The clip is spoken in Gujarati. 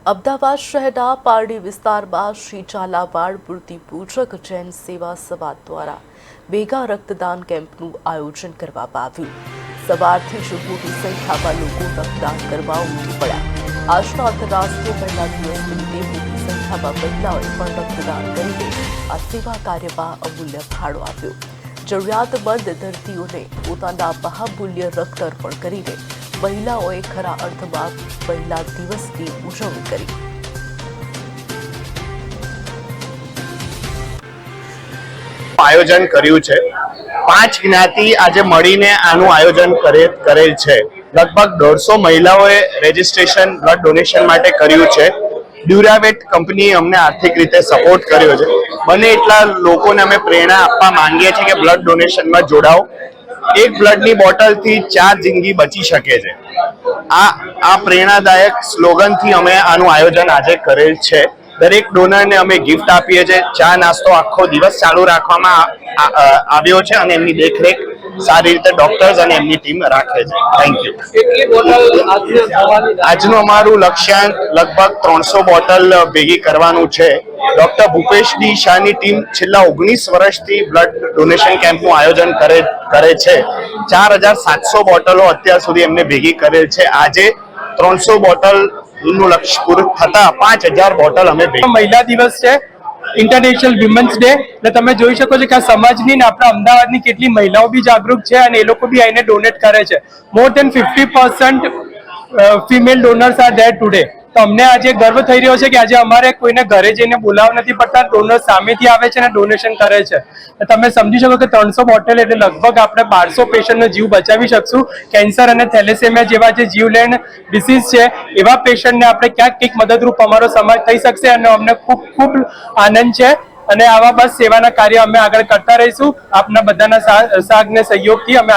અમદાવાદ શહેરના પારડી વિસ્તારમાં શ્રી ઝાલાવાડ મૂર્તિ પૂજક જૈન સેવા સમાજ દ્વારા મેગા રક્તદાન કેમ્પનું આયોજન કરવામાં આવ્યું। સવારથી જ મોટી સંખ્યામાં લોકો રક્તદાન કરવા ઉમટી પડ્યા। આજના આંતરરાષ્ટ્રીય મહિલા દિવસ નિમિત્તે મોટી સંખ્યામાં મહિલાઓએ પણ રક્તદાન કરીને આ સેવા કાર્યમાં અમૂલ્ય ફાળો આપ્યો। જરૂરિયાતમંદ દર્દીઓને પોતાના મહામૂલ્ય રક્ત અર્પણ કરીને મહિલાઓએ ખરા અર્થમાં મહિલા દિવસની ઉજવણી કરી। આયોજન કર્યું છે। 5 જ્ઞાતિ આજે મળીને આનું આયોજન કરેલ છે। લગભગ 150 મહિલાઓએ રજીસ્ટ્રેશન બ્લડ ડોનેશન માટે કર્યું છે। ડ્યુરાવેટ કંપનીએ અમને આર્થિક રીતે સપોર્ટ કર્યો છે। બને એટલા લોકોને અમે પ્રેરણા આપવા માંગીએ છીએ કે બ્લડ ડોનેશનમાં જોડાઓ। એક બ્લડની બોટલથી 4 જિંદગી બચી શકે છે। આ પ્રેરણાદાયક સ્લોગનથી અમે આનું આયોજન આજે કરેલ છે। દરેક ડોનરને અમે ગિફ્ટ આપીએ છીએ। ચા નાસ્તો આખો દિવસ ચાલુ રાખવામાં આવ્યો છે અને એમની દેખરેખ સારી રીતે ડોક્ટર્સ અને એમની ટીમ રાખે છે। Thank you. આજનું અમારું લક્ષ્યાંક લગભગ 300 બોટલ ભેગી કરવાનું છે। ડોક્ટર ભૂપેશ ડી શાહની ટીમ છેલ્લા 19 વર્ષથી બ્લડ ડોનેશન કેમ્પનું આયોજન કરે છે। 4700 બોટલો અત્યાર સુધી એમને ભેગી કરેલ છે। આજે 300 બોટલનું લક્ષ્ય પૂરું થતા 5000 બોટલ અમે મહિલા દિવસ છે, ઇન્ટરનેશનલ વિમેન્સ ડે, એટલે તમે જોઈ શકો છો કે આ સમાજની ને આપણા અમદાવાદની કેટલી મહિલાઓ બી જાગૃત છે અને એ લોકો બી આઈને ડોનેટ કરે છે। મોર દેન 50% female donors are there today. તો અમને આજે ગર્વ થઈ રહ્યો છે કે આજે અમારે કોઈને ઘરે જઈને બોલાવવા નથી પડતા, ડોનર સામેથી આવે છે અને ડોનેશન કરે છે। તમે સમજી શકો કે 300 બોટલ એટલે લગભગ આપણે 1200 પેશન્ટનો જીવ બચાવી શકશું। કેન્સર અને થેલેસેમિયા જેવા જે જીવલેણ ડિસીઝ છે એવા પેશન્ટને આપણે ક્યાંક કંઈક મદદરૂપ અમારો સમાજ થઈ શકશે અને અમને ખૂબ ખૂબ આનંદ છે અને આવા બસ સેવાના કાર્ય અમે આગળ કરતા રહીશું। આપના બધાના સાથ ને સહયોગથી અમે